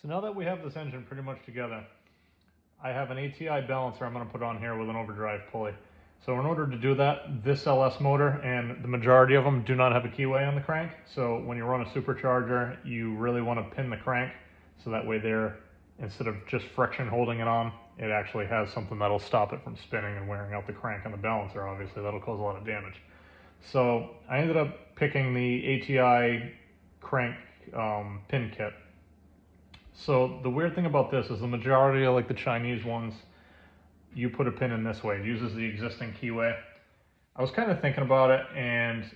So now that we have this engine pretty much together, I have an ATI balancer I'm going to put on here with an overdrive pulley. So in order to do that, this LS motor and the majority of them do not have a keyway on the crank. So when you run a supercharger, you really want to pin the crank so that way there, instead of just friction holding it on, it actually has something that'll stop it from spinning and wearing out the crank on the balancer. Obviously, that'll cause a lot of damage. So I ended up picking the ATI crank pin kit. So the weird thing about this is the majority of like the Chinese ones, you put a pin in this way. It uses the existing keyway. I was kind of thinking about it, and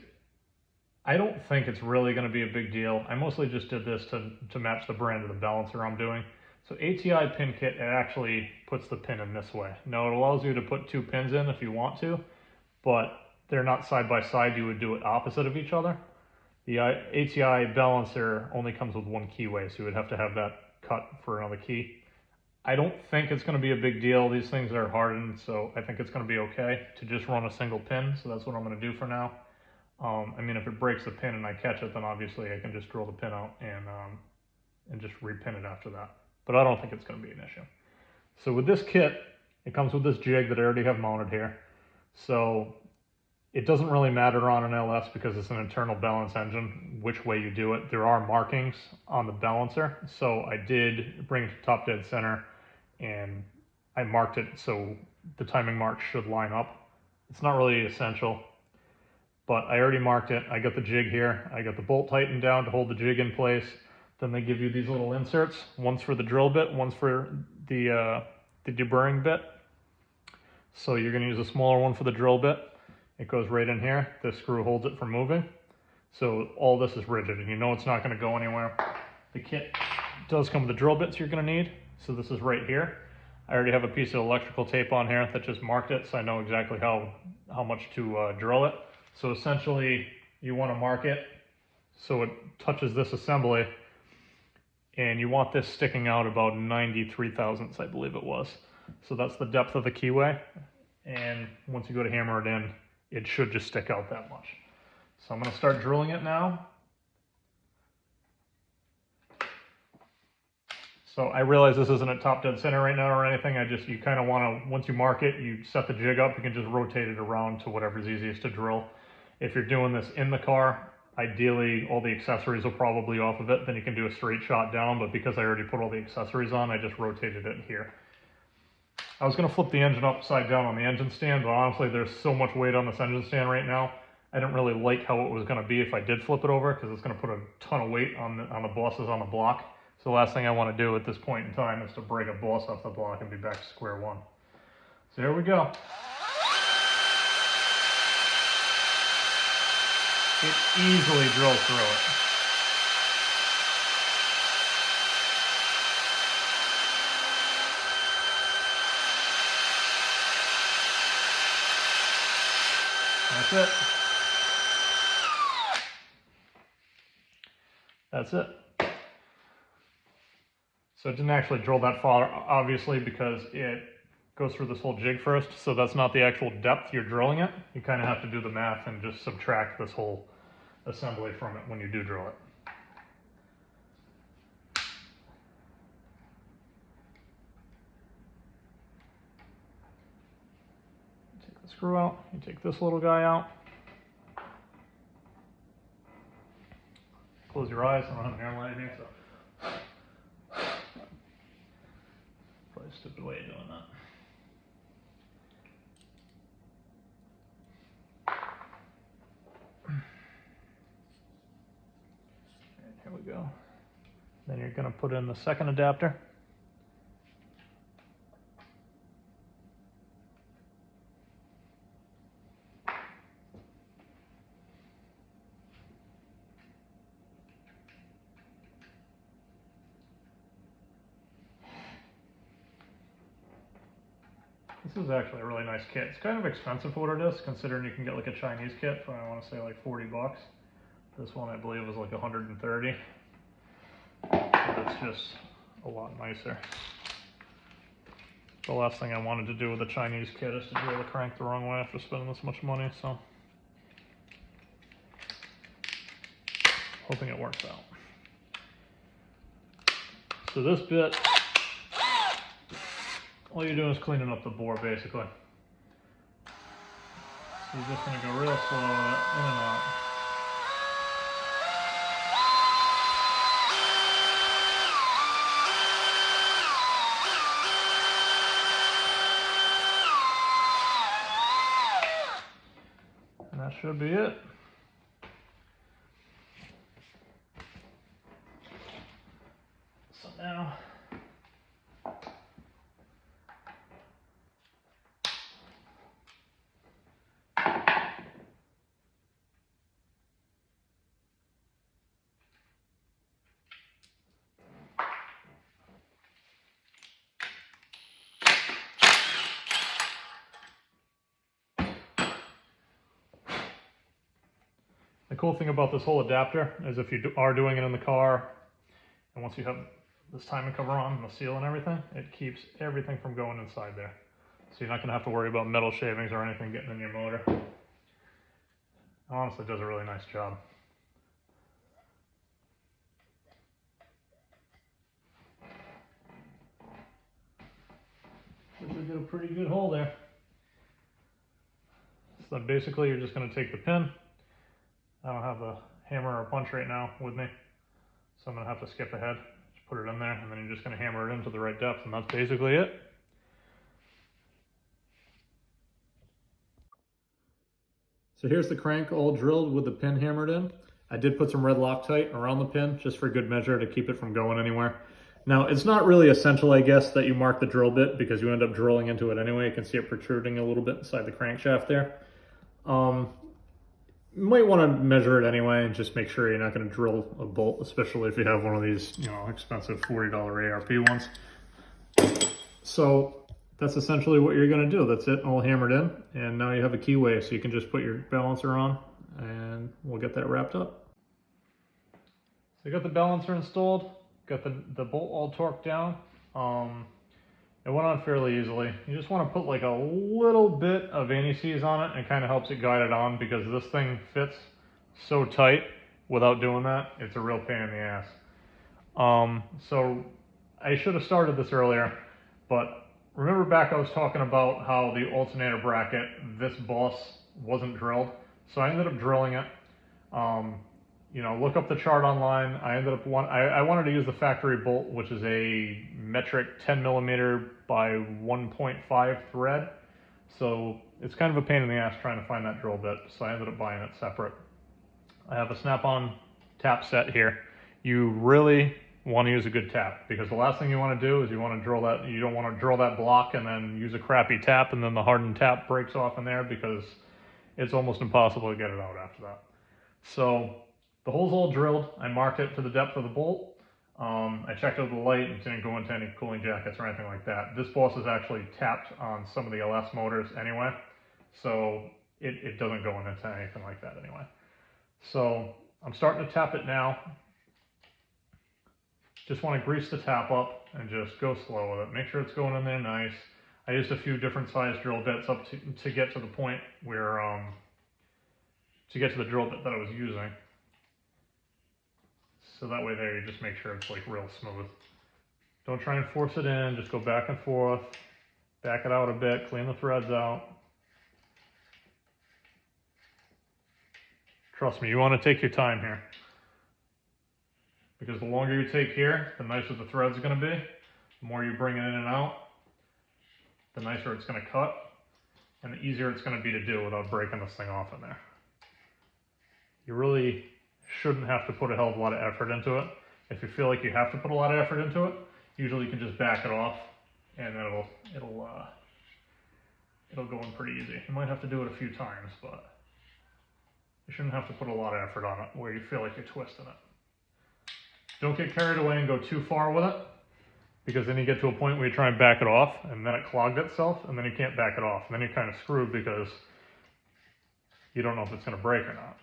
I don't think it's really going to be a big deal. I mostly just did this to match the brand of the balancer I'm doing. So ATI pin kit, it actually puts the pin in this way. Now it allows you to put two pins in if you want to, but they're not side by side. You would do it opposite of each other. The ATI balancer only comes with one keyway, so you would have to have that cut for another key. I don't think it's going to be a big deal. These things are hardened, so I think it's going to be okay to just run a single pin. So that's what I'm going to do for now. I mean, if it breaks the pin and I catch it, then obviously I can just drill the pin out and just repin it after that. But I don't think it's going to be an issue. So with this kit, it comes with this jig that I already have mounted here. So it doesn't really matter on an LS because it's an internal balance engine, which way you do it. There are markings on the balancer. So I did bring it to top dead center and I marked it so the timing marks should line up. It's not really essential, but I already marked it. I got the jig here. I got the bolt tightened down to hold the jig in place. Then they give you these little inserts. One's for the drill bit, one's for the deburring bit. So you're gonna use a smaller one for the drill bit. It goes right in here. This screw holds it from moving. So all this is rigid and you know it's not going to go anywhere. The kit does come with the drill bits you're going to need. So this is right here. I already have a piece of electrical tape on here that just marked it, so I know exactly how much to drill it. So essentially you want to mark it so it touches this assembly, and you want this sticking out about 93 thousandths, I believe it was. So that's the depth of the keyway, and once you go to hammer it in, it should just stick out that much. So I'm going to start drilling it now. So I realize this isn't at top dead center right now or anything. You kind of want to, once you mark it, you set the jig up, you can just rotate it around to whatever's easiest to drill. If you're doing this in the car, ideally all the accessories will probably off of it, then you can do a straight shot down, but because I already put all the accessories on, I just rotated it here. I was going to flip the engine upside down on the engine stand, but honestly there's so much weight on this engine stand right now, I didn't really like how it was going to be if I did flip it over, because it's going to put a ton of weight on the bosses on the block. So the last thing I want to do at this point in time is to break a boss off the block and be back to square one. So here we go. It easily drills through it. That's it. That's it. So it didn't actually drill that far, obviously, because it goes through this whole jig first. So that's not the actual depth you're drilling it. You kind of have to do the math and just subtract this whole assembly from it when you do drill it. Take the screw out, you take this little guy out. Close your eyes, I don't have an airline in here, so. Probably a stupid way of doing that. And here we go. Then you're going to put in the second adapter. This is actually a really nice kit. It's kind of expensive for what it is, considering you can get like a Chinese kit for, I want to say, like 40 bucks. This one I believe was like 130. But it's just a lot nicer. The last thing I wanted to do with a Chinese kit is to drill the crank the wrong way after spending this much money, so hoping it works out. So this bit, all you're doing is cleaning up the bore basically. So you're just going to go real slow with it, in and out. And that should be it. So now, the cool thing about this whole adapter is if you are doing it in the car, and once you have this timing cover on and the seal and everything, it keeps everything from going inside there. So you're not going to have to worry about metal shavings or anything getting in your motor. Honestly, it does a really nice job. We did a pretty good hole there. So basically you're just going to take the pin. I don't have a hammer or a punch right now with me, so I'm going to have to skip ahead. Just put it in there, and then you're just going to hammer it into the right depth, and that's basically it. So here's the crank all drilled with the pin hammered in. I did put some red Loctite around the pin just for good measure to keep it from going anywhere. Now, it's not really essential, I guess, that you mark the drill bit because you end up drilling into it anyway. You can see it protruding a little bit inside the crankshaft there. You might want to measure it anyway and just make sure you're not going to drill a bolt, especially if you have one of these, you know, expensive $40 ARP ones. So that's essentially what you're going to do. That's it, all hammered in, and now you have a keyway, so you can just put your balancer on and we'll get that wrapped up. So you got the balancer installed, got the bolt all torqued down. It went on fairly easily. You just want to put like a little bit of anti-seize on it, and it kind of helps it guide it on, because this thing fits so tight without doing that. It's a real pain in the ass. So I should have started this earlier, but remember back I was talking about how the alternator bracket, this boss wasn't drilled. So I ended up drilling it. You know, look up the chart online. I ended up I wanted to use the factory bolt, which is a metric 10 millimeter by 1.5 thread. So it's kind of a pain in the ass trying to find that drill bit. So I ended up buying it separate. I have a snap-on tap set here. You really want to use a good tap, because the last thing you want to do is you don't want to drill that block and then use a crappy tap, and then the hardened tap breaks off in there, because it's almost impossible to get it out after that. So the hole's all drilled. I marked it to the depth of the bolt. I checked out the light and didn't go into any cooling jackets or anything like that. This boss is actually tapped on some of the LS motors anyway, so it doesn't go into anything like that anyway. So I'm starting to tap it now. Just want to grease the tap up and just go slow with it. Make sure it's going in there nice. I used a few different size drill bits up to get to the point where, to get to the drill bit that I was using. So that way there, you just make sure it's like real smooth. Don't try and force it in, just go back and forth, back it out a bit, clean the threads out. Trust me, you want to take your time here, because the longer you take here, the nicer the thread's going to be. The more you bring it in and out, the nicer it's going to cut, and the easier it's going to be to do without breaking this thing off in there. You really shouldn't have to put a hell of a lot of effort into it. If you feel like you have to put a lot of effort into it, usually you can just back it off, and it'll go in pretty easy. You might have to do it a few times, but you shouldn't have to put a lot of effort on it where you feel like you're twisting it. Don't get carried away and go too far with it, because then you get to a point where you try and back it off, and then it clogged itself, and then you can't back it off. And then you're kind of screwed because you don't know if it's going to break or not.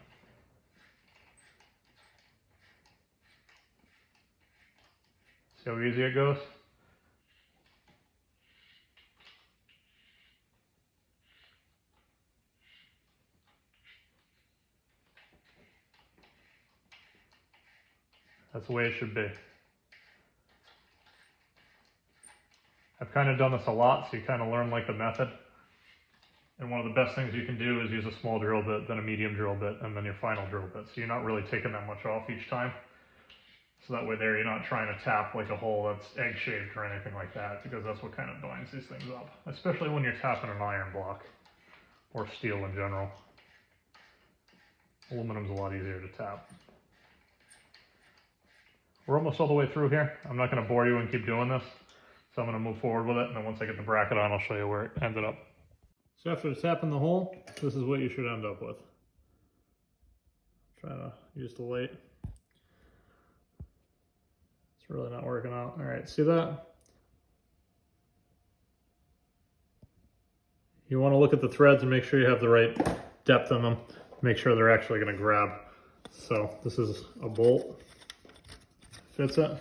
See how easy it goes? That's the way it should be. I've kind of done this a lot, so you kind of learn like the method. And one of the best things you can do is use a small drill bit, then a medium drill bit, and then your final drill bit. So you're not really taking that much off each time. So that way there you're not trying to tap like a hole that's egg-shaped or anything like that, because that's what kind of binds these things up. Especially when you're tapping an iron block, or steel in general. Aluminum's a lot easier to tap. We're almost all the way through here. I'm not going to bore you and keep doing this. So I'm going to move forward with it, and then once I get the bracket on, I'll show you where it ended up. So after tapping the hole, this is what you should end up with. Trying to use the light. It's really not working out. All right, see that? You want to look at the threads and make sure you have the right depth in them. Make sure they're actually going to grab. So this is a bolt. Fits it.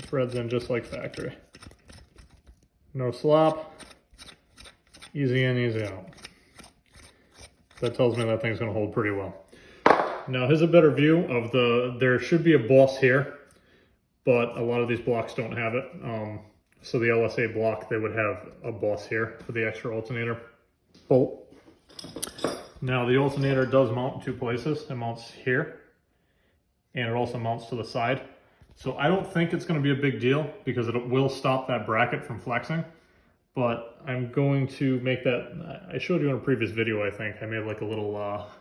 Threads in just like factory. No slop. Easy in, easy out. That tells me that thing's going to hold pretty well. Now here's a better view of there should be a boss here, but a lot of these blocks don't have it. So the LSA block, they would have a boss here for the extra alternator bolt. Now the alternator does mount in two places. It mounts here, and it also mounts to the side. So I don't think it's going to be a big deal because it will stop that bracket from flexing. But I'm going to make that, I showed you in a previous video, I think. I made like a little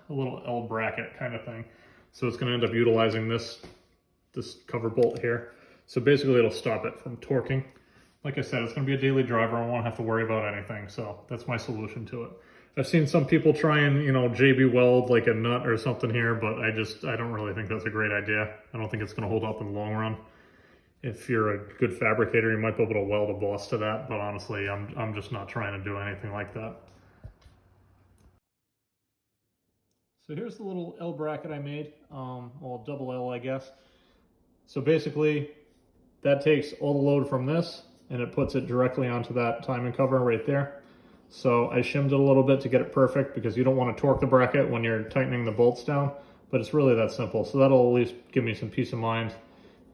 L bracket kind of thing. So it's going to end up utilizing this cover bolt here. So basically it'll stop it from torquing. Like I said, it's going to be a daily driver. I won't have to worry about anything. So that's my solution to it. I've seen some people try and, JB weld like a nut or something here, but I don't really think that's a great idea. I don't think it's going to hold up in the long run. If you're a good fabricator, you might be able to weld a boss to that, but honestly, I'm just not trying to do anything like that. So here's the little L bracket I made, well, double L, I guess. So basically, that takes all the load from this, and it puts it directly onto that timing cover right there. So I shimmed it a little bit to get it perfect, because you don't want to torque the bracket when you're tightening the bolts down, but it's really that simple. So that'll at least give me some peace of mind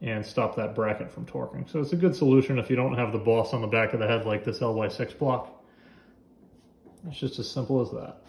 and stop that bracket from torquing. So it's a good solution if you don't have the boss on the back of the head like this LY6 block. It's just as simple as that.